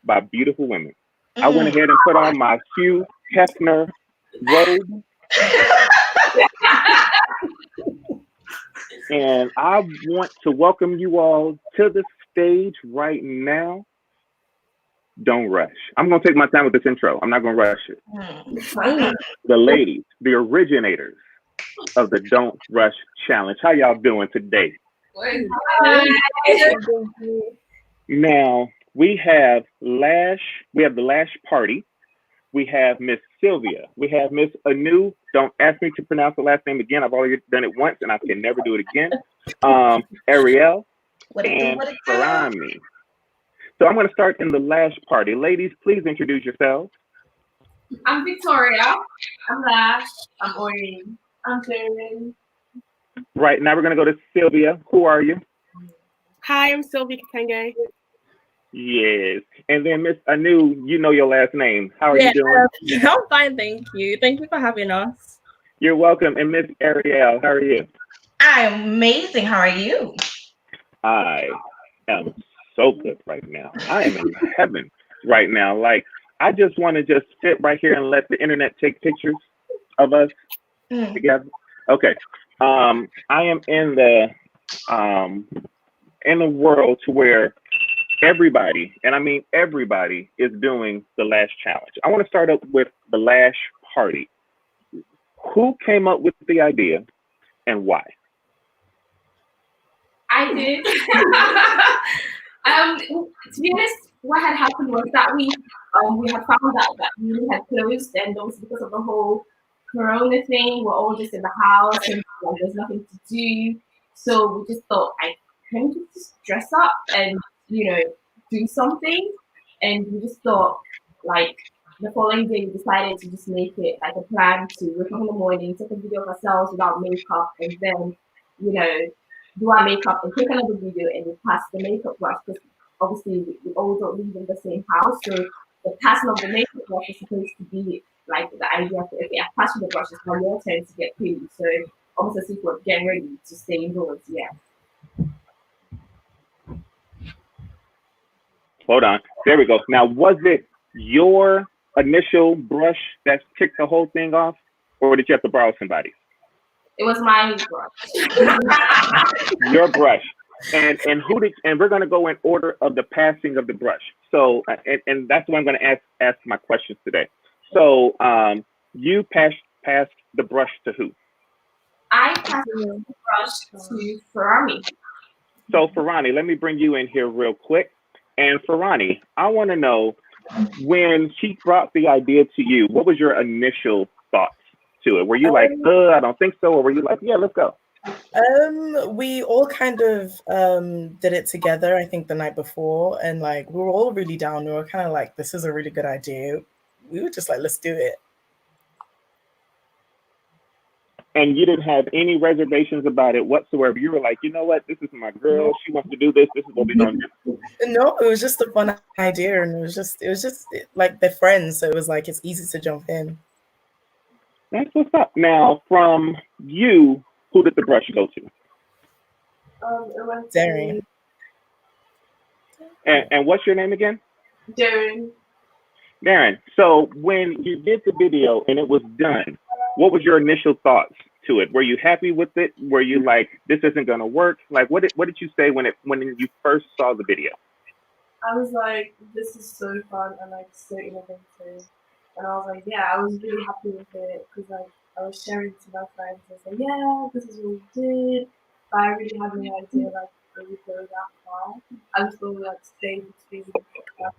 by beautiful women. I went ahead and put on my Hugh Hefner robe, and I want to welcome you all to the stage right now. Don't rush. I'm going to take my time with this intro. I'm not going to rush it. The ladies, the originators of the Don't Rush Challenge. How y'all doing today? Now, we have Lash. We have the Lash party. We have Miss Sylvia. We have Miss Anu. Don't ask me to pronounce the last name again. I've already done it once, and I can never do it again. Arielle and Feranmi. So I'm going to start in the Lash party. Ladies, please introduce yourselves. I'm Victoria. I'm Lash. I'm Orion. I'm Karen. Right, now we're going to go to Sylvia. Who are you? Hi, I'm Sylvia Katenge. Yes. And then Miss Anu, you know your last name. How are you doing? I'm fine, thank you. Thank you for having us. You're welcome. And Miss Arielle, how are you? I'm amazing. How are you? I am so good right now. I am in heaven right now. Like, I just want to just sit right here and let the internet take pictures of us together. Okay. I am in the world to where everybody, and I mean everybody, is doing the Lash challenge. I want to start up with the Lash party. Who came up with the idea and why? I did. To be honest, what had happened was that we had found out that we had closed, and also because of the whole Corona thing, we're all just in the house and there's nothing to do. So we just thought, can we just dress up and do something? And we just thought, like, the following day we decided to just make it like a plan to wake up in the morning, take a video of ourselves without makeup, and then do our makeup and take another video and we pass the makeup brush, because obviously we all don't live in the same house, so the passing of the makeup brush is supposed to be like the idea of, okay, I pass you the brush, it's now your turn to get pretty. So almost as if we're getting ready to stay indoors. Yeah. Hold on. There we go. Now, was it your initial brush that kicked the whole thing off, or did you have to borrow somebody's? It was my brush. Your brush. And we're going to go in order of the passing of the brush. So, and that's what I'm going to ask my questions today. So, you passed the brush to who? I passed the brush to Feranmi. So, Feranmi, let me bring you in here real quick. And Feranmi, I want to know, when she brought the idea to you, what was your initial thoughts to it? Were you like, I don't think so? Or were you like, yeah, let's go? We all kind of did it together, I think, the night before. And like, we were all really down. We were kind of like, this is a really good idea. We were just like, let's do it. And you didn't have any reservations about it whatsoever. You were like, you know what? This is my girl. She wants to do this. This is what we're going to do. No, it was just a fun idea. And it was just like, they're friends. So it was like, it's easy to jump in. That's what's up. Now, from you, who did the brush go to? It was Darren. And what's your name again? Darren. Darren. So when you did the video and it was done, what was your initial thoughts to it? Were you happy with it? Were you like, this isn't going to work? Like, what did you say when you first saw the video? I was like, this is so fun and like so innovative. And I was like, yeah, I was really happy with it because like I was sharing to my friends. I was like, yeah, this is what we did. But I really had no idea like where we go that far. I just thought like stay between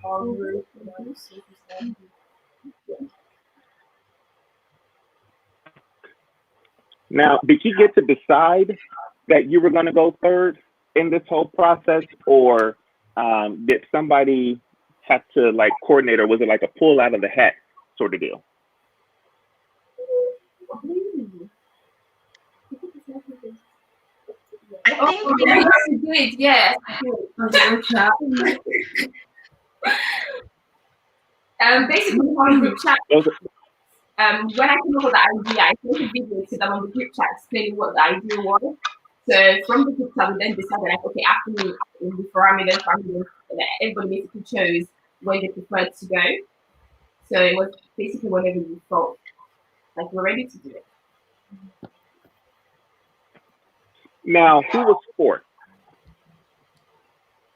our group and like super stuff. Yeah. Now, did you get to decide that you were going to go third in this whole process, or did somebody have to like coordinate, or was it like a pull out of the hat sort of deal? I think we did, yes. Basically, on the group chat. When I came up with the idea, I sent a video to them on the group chat explaining what the idea was. So from the group chat, we then decided, like, okay, after me, it will be Feranmi, then Feranmi, then everybody basically chose where you preferred to go. So it was basically whatever you felt like we're ready to do it. Now, who was fourth?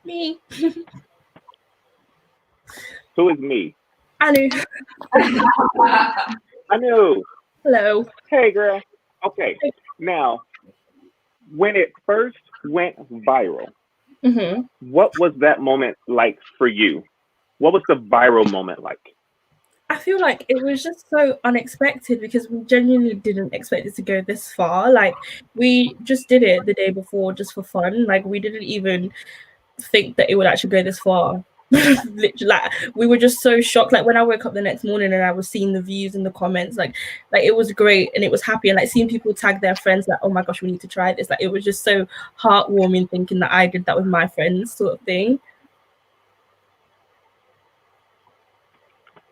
Me. Who is me? Anu. I knew. Hello. Hey, girl. Okay. Now, when it first went viral, Mm-hmm. what was that moment like for you? What was the viral moment like? I feel like it was just so unexpected because we genuinely didn't expect it to go this far. Like, we just did it the day before just for fun. Like, we didn't even think that it would actually go this far. Literally, like, we were just so shocked. Like, when I woke up the next morning and I was seeing the views and the comments, like it was great and it was happy. And like seeing people tag their friends, like, oh my gosh, we need to try this. Like, it was just so heartwarming thinking that I did that with my friends, sort of thing.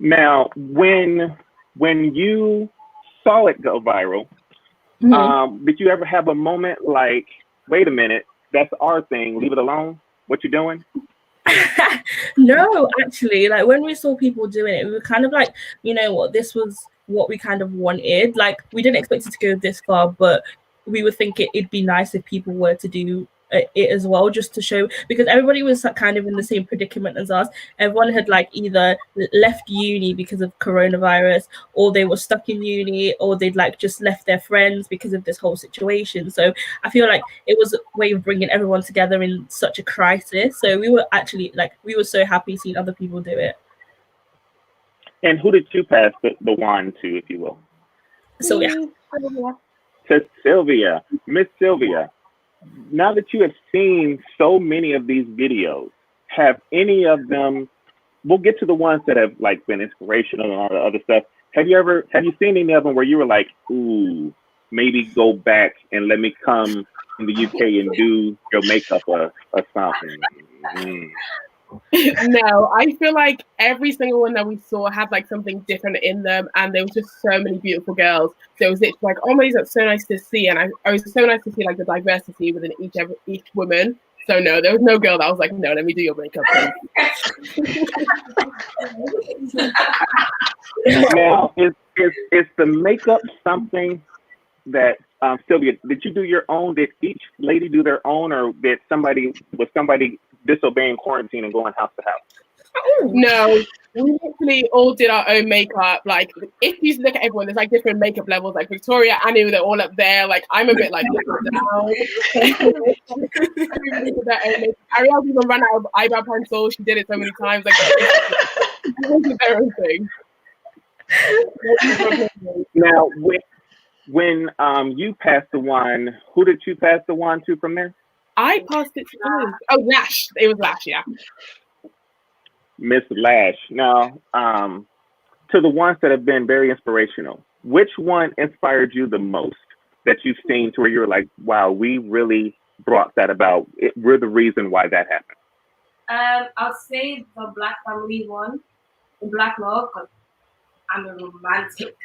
Now, when you saw it go viral, did you ever have a moment like, wait a minute, that's our thing, leave it alone? What you doing? No, actually, like when we saw people doing it, we were kind of like, you know what, this was what we kind of wanted. Like, we didn't expect it to go this far, but we would think it'd be nice if people were to do it as well, just to show, because everybody was kind of in the same predicament as us. Everyone had like either left uni because of coronavirus, or they were stuck in uni, or they'd like just left their friends because of this whole situation. So I feel like it was a way of bringing everyone together in such a crisis. So we were actually like, we were so happy seeing other people do it. And who did you pass the wand to, if you will? So yeah. To Sylvia. Miss Sylvia, now that you have seen so many of these videos, have any of them, we'll get to the ones that have like been inspirational and all the other stuff. Have you seen any of them where you were like, ooh, maybe go back and let me come in the UK and do your makeup or something? No, I feel like every single one that we saw had like something different in them, and there was just so many beautiful girls. So it was literally like, oh my God, that's so nice to see, and I was so nice to see like the diversity within each woman. So no, there was no girl that was like, no, let me do your makeup. Now, is the makeup something that Sylvia, did you do your own? Did each lady do their own, or was somebody disobeying quarantine and going house to house? No, we literally all did our own makeup. Like, if you look at everyone, there's like different makeup levels. Like Victoria, Anu, they're all up there. Like, I'm a bit like down. Arielle even ran out of eyebrow pencil. She did it so many times. Like, she did their own thing. Now, when you passed the wand, who did you pass the wand to from there? I passed it to Lash. It was Lash, yeah. Miss Lash. Now, to the ones that have been very inspirational, which one inspired you the most that you've seen to where you're like, wow, we really brought that about. We're the reason why that happened. I'll say the Black family one, the Black love, because I'm a romantic.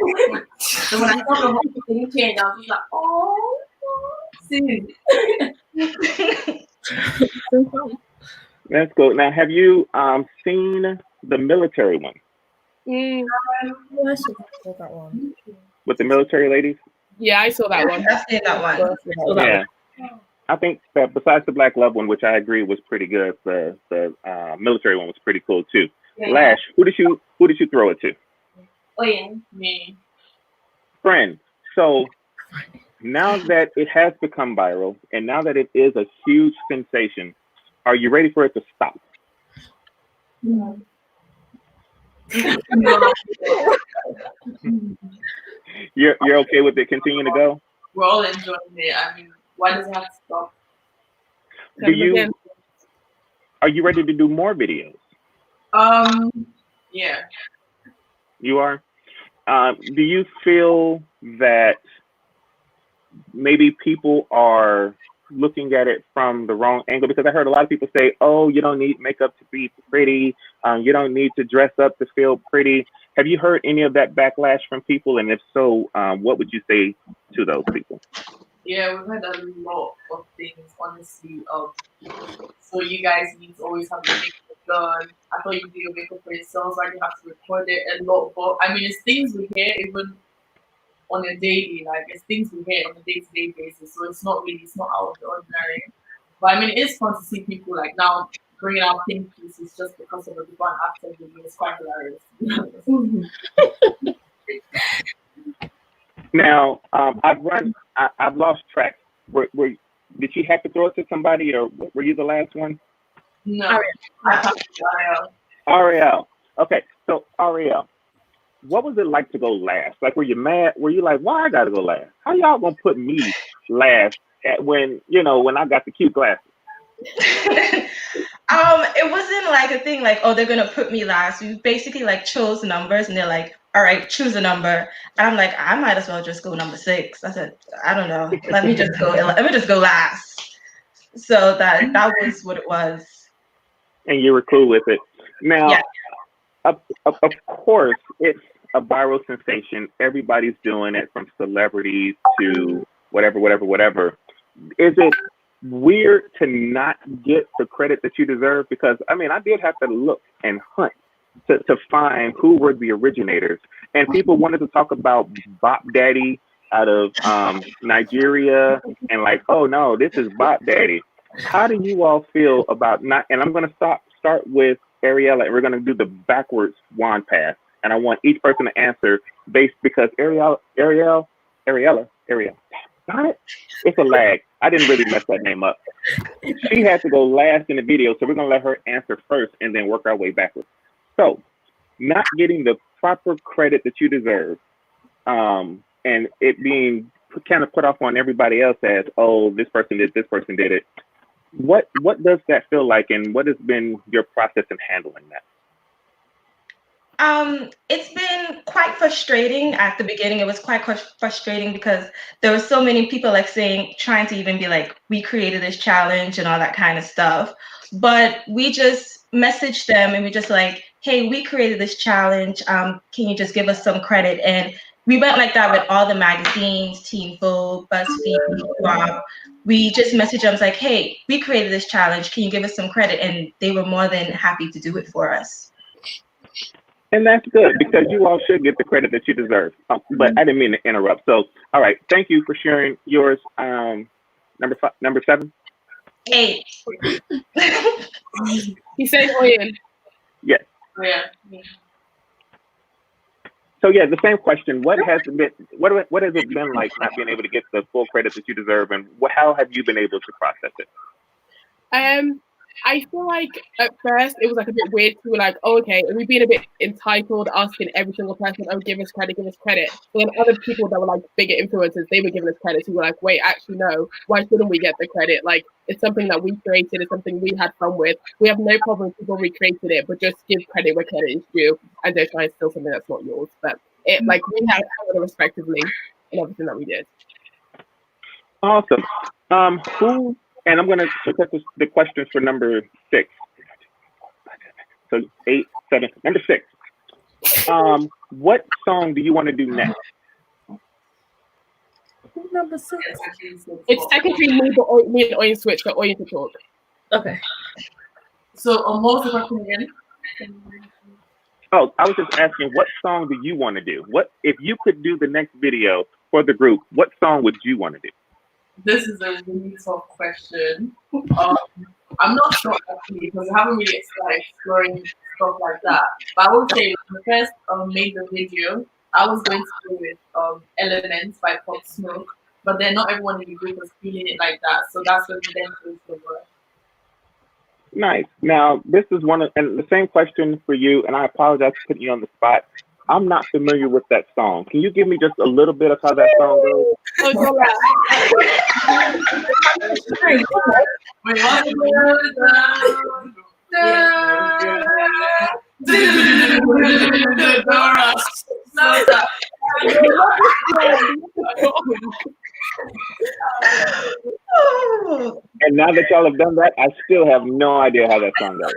So when I saw the whole thing change, I was just like, oh, soon. That's cool. Now, have you seen the military one? I saw that one. With the military ladies? Yeah, I saw that one. I've seen that one. Yeah. I think that besides the Black Love one, which I agree was pretty good, the military one was pretty cool too. Yeah. Lash, who did you throw it to? Oh yeah, me. Friend. So now that it has become viral and now that it is a huge sensation, are you ready for it to stop? No. You're okay with it continuing to go? We're all enjoying it. I mean, why does it have to stop? Are you ready to do more videos? Yeah. You are? Do you feel that maybe people are looking at it from the wrong angle? Because I heard a lot of people say, oh, you don't need makeup to be pretty. You don't need to dress up to feel pretty. Have you heard any of that backlash from people? And if so, what would you say to those people? Yeah, we've had a lot of things, honestly. So you guys need to always have the makeup done. I thought you do your makeup for yourself, so I didn't have to record it a lot. But I mean, it's things we hear even on a daily, like it's things we hear on a day-to-day basis. So it's not out of the ordinary. But I mean, it is fun to see people like now bringing out pink pieces just because of the one actor video. It's quite hilarious. Now, I've lost track. Did she have to throw it to somebody, or were you the last one? No, Arielle. Okay, so Arielle, what was it like to go last? Like, were you mad? Were you like, why I gotta go last? How y'all gonna put me last when I got the cute glasses? It wasn't like a thing like, oh, they're gonna put me last. We basically like chose numbers, and they're like, all right, choose a number. And I'm like, I might as well just go number 6. I said, I don't know, let me just go last. So that was what it was. And you were cool with it. Now, yeah. Of course, it's a viral sensation. Everybody's doing it, from celebrities to whatever. Is it weird to not get the credit that you deserve? Because I mean, I did have to look and hunt to find who were the originators, and people wanted to talk about Bop Daddy out of Nigeria, and like, oh no, this is Bop Daddy. How do you all feel about not? And I'm going to start with Arielle, and we're going to do the backwards wand pass, and I want each person to answer because Arielle, darn it, it's a lag. I didn't really mess that name up. She had to go last in the video, so we're going to let her answer first and then work our way backwards. So, not getting the proper credit that you deserve, and it being kind of put off on everybody else as, oh, this person did it. What does that feel like, and what has been your process in handling that? It's been quite frustrating. At the beginning, it was quite frustrating because there were so many people trying to even be like, we created this challenge and all that kind of stuff. But we just messaged them and we just like, hey, we created this challenge. Can you just give us some credit? And we went like that with all the magazines, Teen Vogue, BuzzFeed, Swap. We just messaged them like, hey, we created this challenge. Can you give us some credit? And they were more than happy to do it for us. And that's good, because you all should get the credit that you deserve. But I didn't mean to interrupt. So, all right, thank you for sharing yours. Number 7. 8. He said Oyen. Yes. Yeah. So yeah, the same question. What has it been like not being able to get the full credit that you deserve, and how have you been able to process it? I feel like at first it was like a bit weird. We were like, oh, okay, and we've been a bit entitled, asking every single person, oh, give us credit. But then other people that were like bigger influencers, they were giving us credit. So we were like, wait, actually, no, why shouldn't we get the credit? Like, it's something that we created, it's something we had fun with. We have no problem with people recreated it, but just give credit where credit is due, and don't try and steal something that's not yours. But it, like, we have it respectively in everything that we did. Awesome. And I'm going to look at the questions for number 6. So 8, 7, number 6. What song do you want to do next? Number 6. It's technically me and Oyen switch, but Oyen to talk. Okay. So, what was the question again? Oh, I was just asking, what song do you want to do? What if you could do the next video for the group? What song would you want to do? This is a really tough question. I'm not sure actually, because I haven't really started exploring stuff like that. But I would say when I first made the video, I was going to go with Elements by Pop Smoke, but then not everyone in the group was feeling it like that. So that's when we then chose the word. Nice. Now, this is and the same question for you, and I apologize for putting you on the spot. I'm not familiar with that song. Can you give me just a little bit of how that song goes? And now that y'all have done that, I still have no idea how that song goes.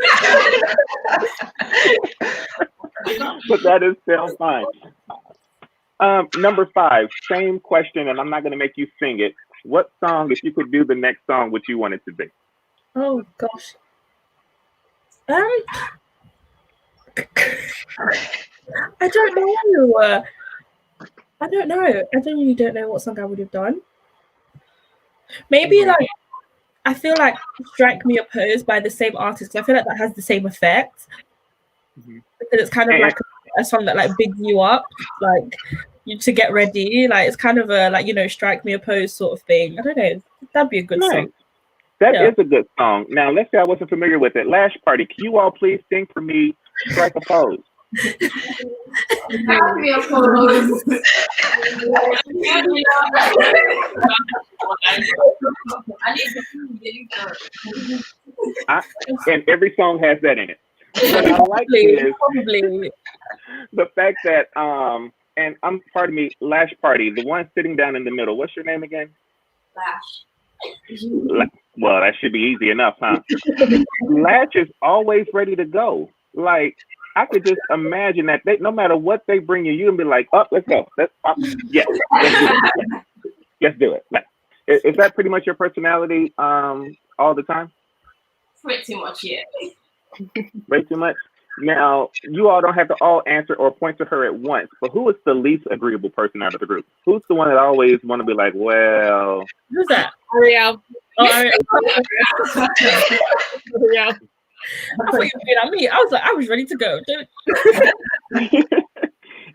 But that is still fine. Number 5, same question, and I'm not going to make you sing it. What song, if you could do the next song, would you want it to be? Oh gosh. I don't know. I don't know. I genuinely don't know what song I would have done. Maybe like I feel like "Strike Me a Pose" by the same artist. I feel like that has the same effect because it's kind of like a song that like bigs you up, like you to get ready. Like it's kind of a like "Strike Me a Pose" sort of thing. I don't know. That'd be a good song. That is a good song. Now let's say I wasn't familiar with it. Lash Party, can you all please sing for me "Strike a Pose"? That would be a pose. And every song has that in it. What I like is probably the fact that and pardon me, Lash Party, the one sitting down in the middle. What's your name again? Lash. Well, that should be easy enough, huh? Lash is always ready to go. Like I could just imagine that no matter what they bring you, you can be like, "Oh, let's go. Yes, let's do it." Is that pretty much your personality all the time? Pretty much, yeah. Way too much. Now, you all don't have to all answer or point to her at once, but who is the least agreeable person out of the group? Who's the one that always want to be like, well... Who's that? Arielle. Oh, Arielle. Arielle. I thought you were being on me. I was like, I was ready to go.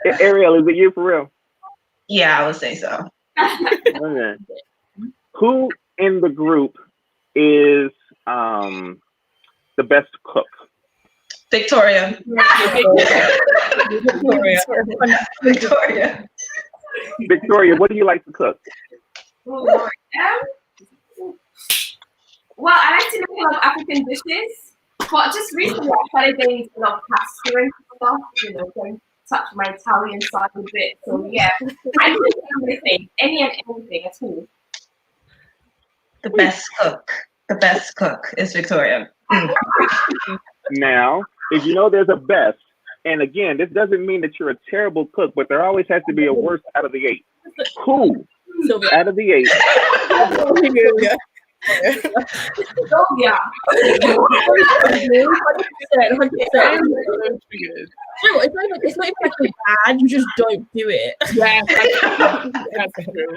Arielle, is it you for real? Yeah, I would say so. Okay. Who in the group is the best cook? Victoria. Victoria. Victoria, what do you like to cook? Well, I like to make a lot of African dishes, but just recently I started getting a lot of pasta and stuff, going to touch my Italian side a bit. So yeah, I do everything, any and everything at all. The best cook is Victoria. Now, if you know there's a best, and again, this doesn't mean that you're a terrible cook, but there always has to be a worst out of the 8. Who out of the 8? Sylvia. It's not even like you're bad, you just don't do it. Yeah, that's true.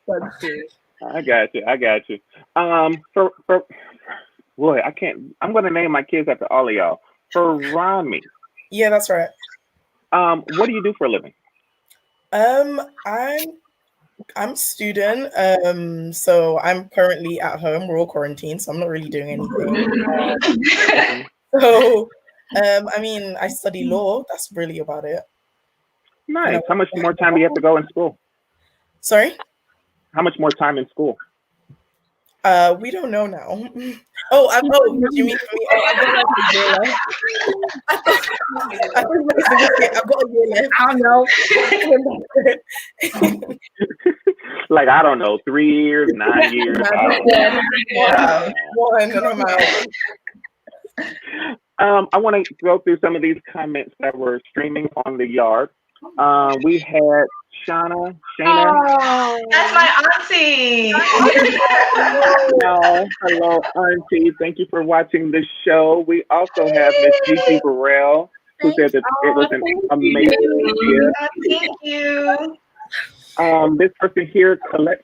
That's true. I got you. For boy, I can't. I'm gonna name my kids after all of y'all. Feranmi. Yeah, that's right. What do you do for a living? I'm a student. So I'm currently at home. We're all quarantined, so I'm not really doing anything. So, I mean, I study law. That's really about it. Nice. How much more time do you have to go in school? Sorry? How much more time in school? We don't know now. What do you mean for me? I I've got a year left. I don't know. Like, I don't know, 3 years, 9 years. One, and I'm out. I want to go through some of these comments that were streaming on the yard. We had Shayna. Oh, that's my auntie. Hello, auntie. Thank you for watching the show. We also have Miss Gigi Burrell, who said that it was an amazing year. Thank you. This person here, Colette.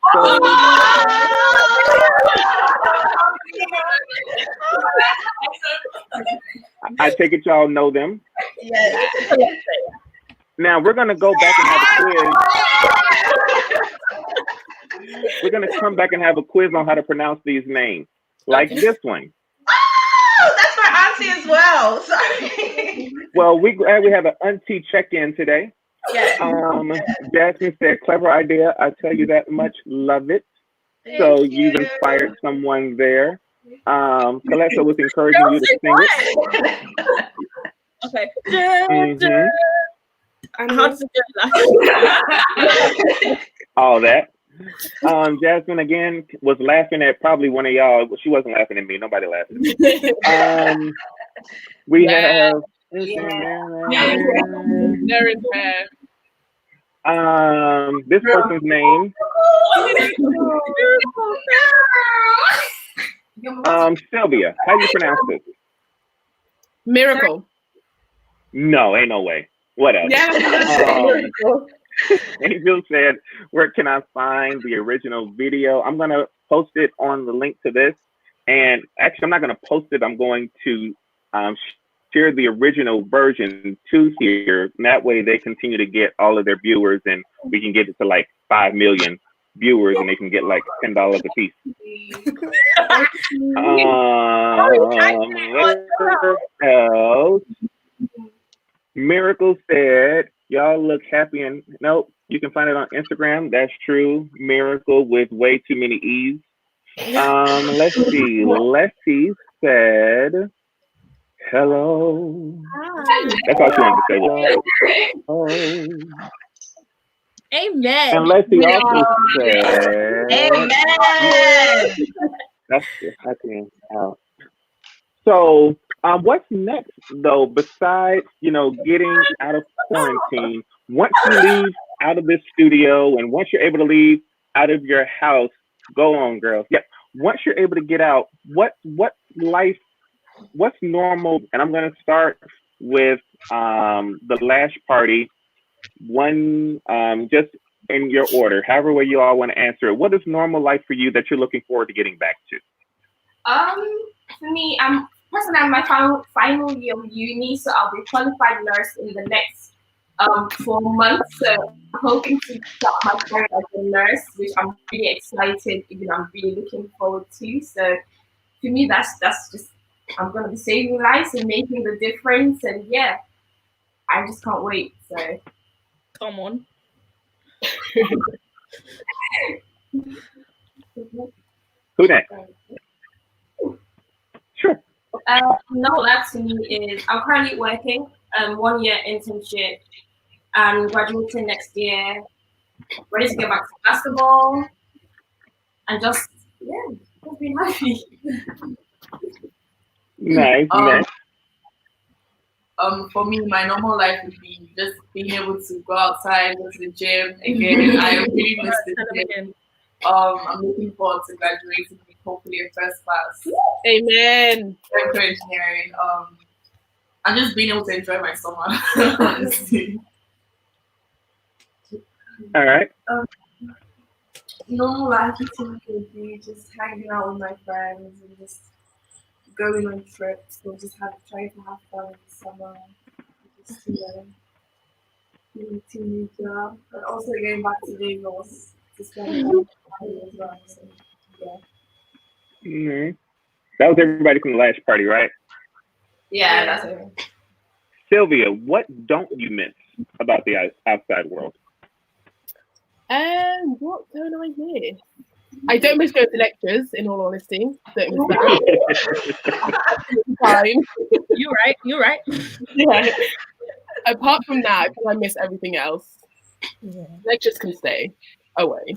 I take it y'all know them. Yes. Now we're gonna go back and have a quiz. We're gonna come back and have a quiz on how to pronounce these names, like this one. Oh, that's my auntie as well. Sorry. Well, we have an auntie check-in today. Yes. Jasmine said, "Clever idea. I tell you that much. Love it." So you've inspired someone there. Calessa was encouraging you to sing it. Okay. Mm-hmm. How does it go? All that. Jasmine again was laughing at probably one of y'all. She wasn't laughing at me. Nobody laughed at me. We have. There is hair. This person's name. Sylvia. How do you pronounce this? Miracle. No, ain't no way. Whatever. Yeah. Miracle. Angel said, where can I find the original video? I'm going to post it on the link to this. And actually, I'm not going to post it. I'm going to share the original version to here. And that way they continue to get all of their viewers, and we can get it to like 5 million viewers, and they can get like $10 a piece. Else? Miracle said, y'all look happy, and nope, you can find it on Instagram. That's true. Miracle with way too many E's. Let's see. Leslie said, hello. Hi. That's all she wanted to say. Hello. Amen. And Leslie also said, Amen. that's happening out. So, what's next though? Besides, getting out of quarantine, once you leave out of this studio, and once you're able to leave out of your house, go on, girls. Yep. Once you're able to get out, what's normal? And I'm gonna start with the Lash party. One, just in your order, however way you all want to answer it. What is normal life for you that you're looking forward to getting back to? For me, I'm my final year of uni, so I'll be qualified nurse in the next 4 months. So I'm hoping to start my career as a nurse, which I'm really excited, even I'm really looking forward to. So for me, that's just, I'm gonna be saving lives and making the difference, and yeah, I just can't wait. So Come on. Who next? Sure. No, that to me is, I'm currently working 1 year internship and graduating next year, ready to get back to basketball, and just be happy. Nice. For me, my normal life would be just being able to go outside, go to the gym again. I really miss the gym. I'm looking forward to graduating, hopefully in first class. Amen. Chemical engineering. And just being able to enjoy my summer, honestly. All right. Normal life would be just hanging out with my friends and just going on trips or just trying to have fun in the summer. Just being a teenager, but also going back to Lagos to spend time as well. So, yeah. Mm-hmm. That was everybody from the Lash party, right? Yeah, that's it. Sylvia, what don't you miss about the outside world? What don't I miss? I don't miss going to lectures, in all honesty. Don't miss that. Fine. You're right. Yeah. Apart from that, I miss everything else. Yeah. Lectures can stay away.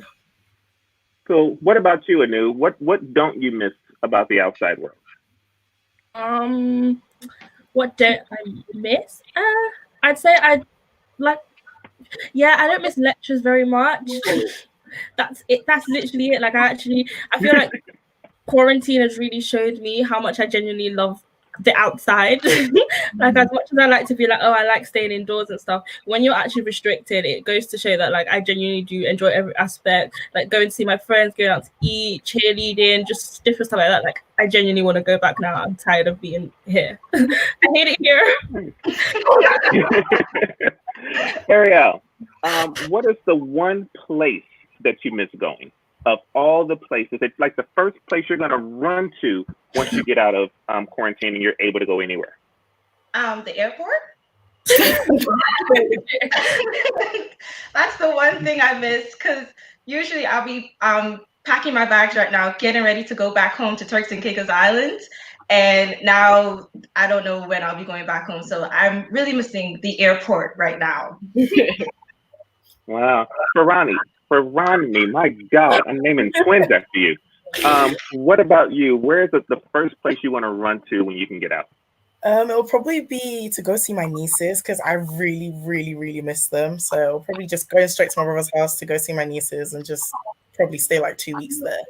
So what about you, Anu? What don't you miss about the outside world? What don't I miss? I'd say I don't miss lectures very much. That's it. That's literally it. Like I feel like quarantine has really showed me how much I genuinely love the outside. Like as much as I like to be like, oh, I like staying indoors and stuff, when you're actually restricted, it goes to show that like I genuinely do enjoy every aspect, like going to see my friends, going out to eat, cheerleading, just different stuff like that. Like I genuinely want to go back now. I'm tired of being here. I hate it here. Arielle, what is the one place that you miss going? Of all the places, it's like the first place you're going to run to once you get out of quarantine and you're able to go anywhere. The airport. That's the one thing I miss, because usually I'll be packing my bags right now, getting ready to go back home to Turks and Caicos Islands. And now I don't know when I'll be going back home. So I'm really missing the airport right now. Wow. Feranmi, my God, I'm naming twins after you. What about you? Where is the first place you want to run to when you can get out? It'll probably be to go see my nieces, because I really, really, really miss them. So probably just going straight to my brother's house to go see my nieces and just probably stay like 2 weeks there.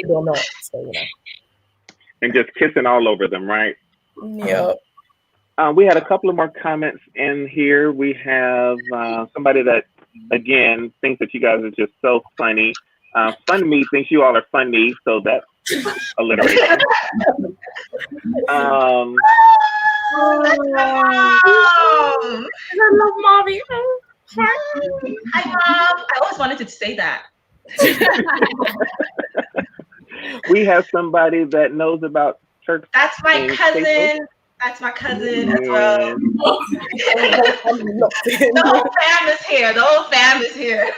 Or not, so, And just kissing all over them, right? Yep. We had a couple of more comments in here. We have somebody that, again, thinks that you guys are just so funny. Fun Me thinks you all are funny, so that's alliteration. Mom. I love mommy. Hi, Mom. I always wanted to say that. We have somebody that knows about Turks. That's my and cousin. Caicos. That's my cousin as well. The The whole fam is here. The whole fam is here.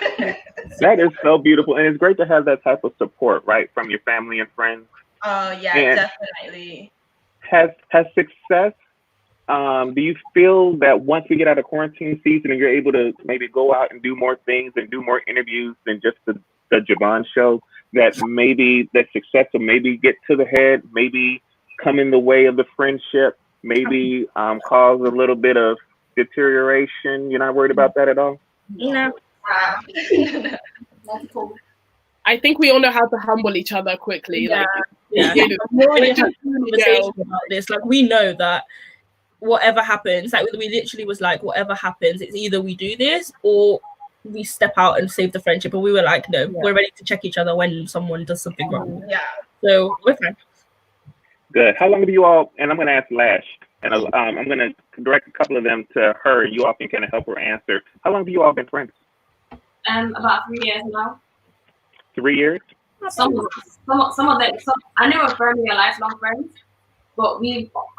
That is so beautiful, and it's great to have that type of support, right, from your family and friends. Oh yeah, And definitely. has success. Do you feel that once we get out of quarantine season and you're able to maybe go out and do more things and do more interviews than just the Je Vaughn Show, that maybe that success will maybe get to the head, maybe come in the way of the friendship, maybe cause a little bit of deterioration? You're not worried about that at all? No. That's cool. I think we all know how to humble each other quickly. Yeah. Like, Yeah. you know, We already had a you conversation know, about this. Like, we know that whatever happens, like we literally was like, whatever happens, it's either we do this or we step out and save the friendship. And we were like, no, we're ready to check each other when someone does something wrong. Yeah. So we're fine. Good. How long have you all, and I'm going to ask Lash, and I'm going to direct a couple of them to her. You all can kind of help her answer. How long have you all been friends? About 3 years now. 3 years? Some of them. I knew Feranmi are lifelong friends, but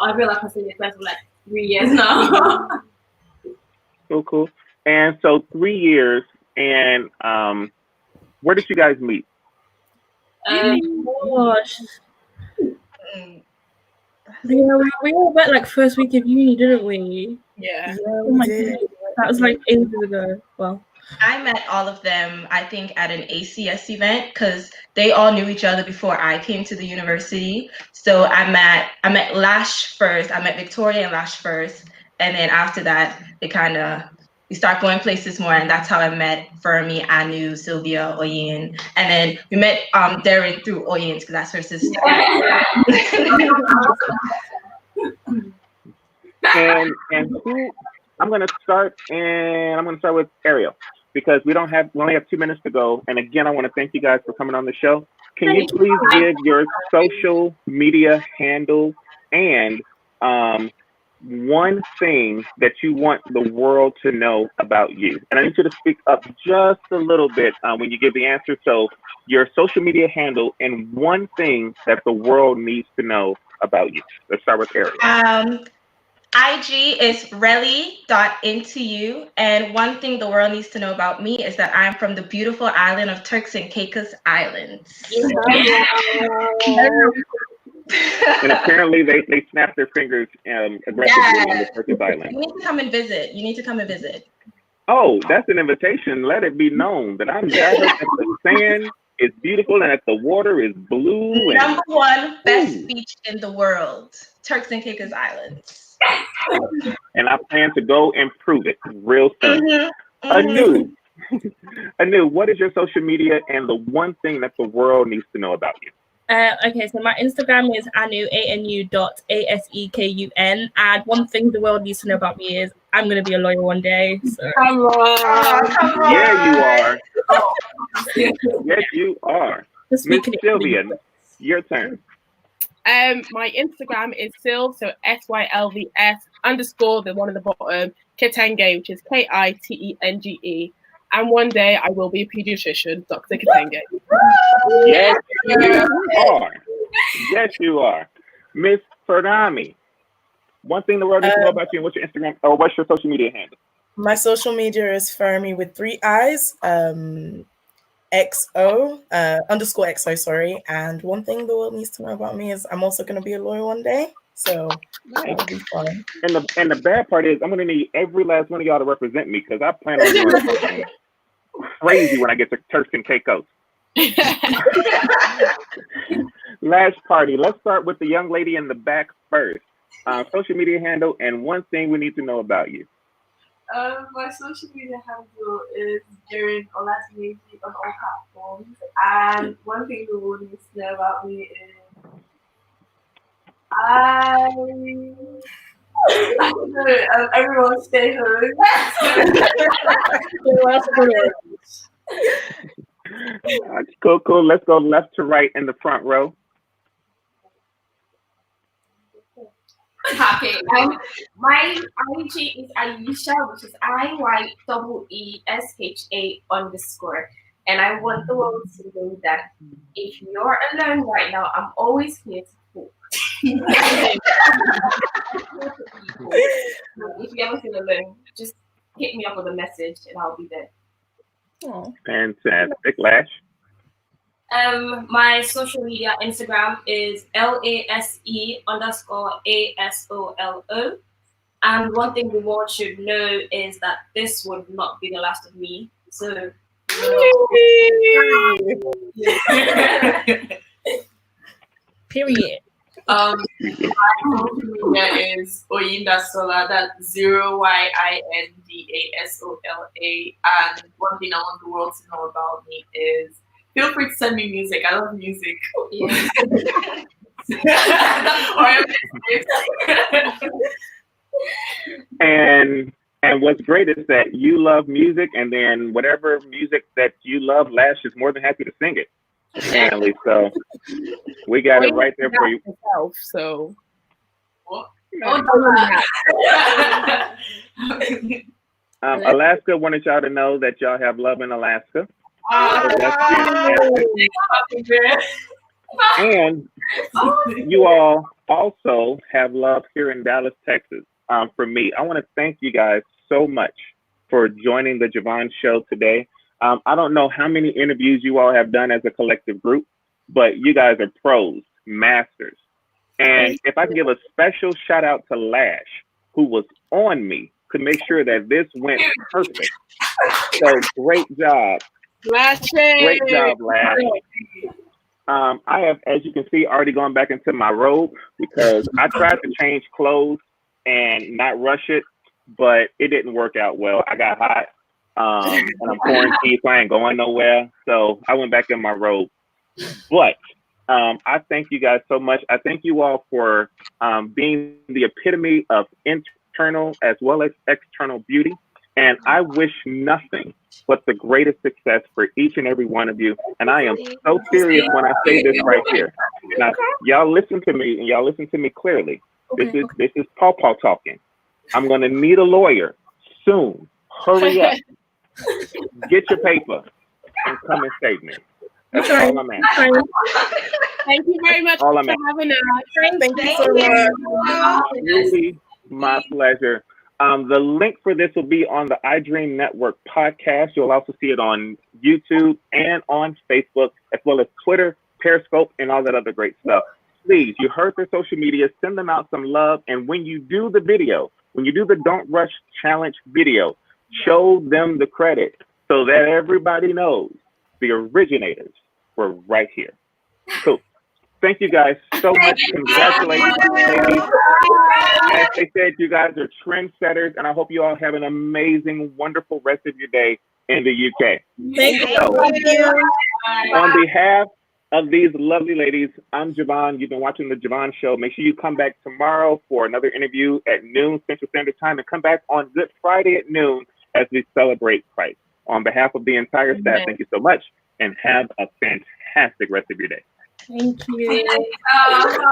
I realized I've been friends for like 3 years now. Cool. And so 3 years, and where did you guys meet? Gosh. Mm. Yeah, we all met like first week of uni, didn't we? yeah. Oh my goodness. That was like ages ago. Well, I met all of them, I think, at an ACS event because they all knew each other before I came to the university. So I met Lash first. I met Victoria and Lash first, and then after that, we start going places more, and that's how I met Feranmi, Anu, Sylvia, Oyin, and then we met Darren through Oyin's because that's her sister. And who? I'm gonna start with Arielle because we only have 2 minutes to go. And again, I want to thank you guys for coming on the show. Can you please give your social media handle and one thing that you want the world to know about you? And I need you to speak up just a little bit when you give the answer. So your social media handle and one thing that the world needs to know about you. Let's start with Arielle. IG is relly.intou, and one thing the world needs to know about me is that I'm from the beautiful island of Turks and Caicos Islands. And apparently they snap their fingers aggressively on the Turkish island. You need to come and visit. You need to come and visit. Oh, that's an invitation. Let it be known that I'm there. That the sand is beautiful and that the water is blue. Number one best beach in the world, Turks and Caicos Islands. And I plan to go and prove it real soon. Anu, what is your social media and the one thing that the world needs to know about you? Okay, so my Instagram is anu.asekun, and one thing the world needs to know about me is I'm going to be a lawyer one day. So. Come on. Yeah, you are. Yes, you are. Miss Sylvia, your turn. My Instagram is Sylv, so SYLVS _ the one at the bottom, Kitenge, which is KITENGE. And one day I will be a pediatrician, Dr. Kitenge. Yes, you are. Yes, you are. Miss Feranmi, one thing the world needs to know about you, and what's your Instagram or what's your social media handle? My social media is Feranmi with 3 I's, XO, _XO, sorry. And one thing the world needs to know about me is I'm also going to be a lawyer one day. So that'll be fun. And the bad part is I'm going to need every last one of y'all to represent me because I plan on doing something crazy when I get to Turks and Caicos. Lash party. Let's start with the young lady in the back first. Social media handle and one thing we need to know about you. My social media handle is Arielle Neely on all platforms. And one thing the world needs to know about me is Everyone stay home. Cool. Let's go left to right in the front row. Okay. My IG is Ayesha, which is IYEESHA_. And I want the world to know that if you're alone right now, I'm always here to talk. If you ever feel alone, just hit me up with a message and I'll be there. Oh. Fantastic. Lash. My social media Instagram is LASE_ASOLO. And one thing the world should know is that this would not be the last of me. So Period. My social media is Oyindasola, that's 0YINDASOLA. And one thing I want the world to know about me is feel free to send me music. I love music. And what's great is that you love music, and then whatever music that you love, Lash is more than happy to sing it. Apparently, so we got it right there for you. Yourself, so. Alaska wanted y'all to know that y'all have love in Alaska. And you all also have love here in Dallas, Texas. For me, I want to thank you guys so much for joining the Je Vaughn Show today. I don't know how many interviews you all have done as a collective group, but you guys are pros, masters. And if I can give a special shout out to Lash, who was on me to make sure that this went perfect. So great job. Lash. Great job, Lash. I have, as you can see, already gone back into my robe because I tried to change clothes and not rush it, but it didn't work out well. I got hot. And I'm quarantined, so I ain't going nowhere. So I went back in my robe. But I thank you guys so much. I thank you all for being the epitome of internal as well as external beauty. And I wish nothing but the greatest success for each and every one of you. And I am so serious when I say this right here. Now, y'all listen to me, and y'all listen to me clearly. This is Paw talking. I'm going to need a lawyer soon. Hurry up. Get your paper and come and save me. That's all I'm asking. Thank you very much for having us. Thank you so much. Really, my pleasure. The link for this will be on the iDream Network podcast. You'll also see it on YouTube and on Facebook, as well as Twitter, Periscope, and all that other great stuff. Please, you heard their social media, send them out some love. And when you do the video, when you do the Don't Rush Challenge video, show them the credit so that everybody knows the originators were right here. Cool. Thank you guys so much. Congratulations, ladies. As they said, you guys are trendsetters, and I hope you all have an amazing, wonderful rest of your day in the UK. Thank you. On behalf of these lovely ladies, I'm Je Vaughn. You've been watching the Je Vaughn Show. Make sure you come back tomorrow for another interview at noon Central Standard Time, and come back on Good Friday at noon as we celebrate Christ. On behalf of the entire staff, thank you so much, and have a fantastic rest of your day. Thank you.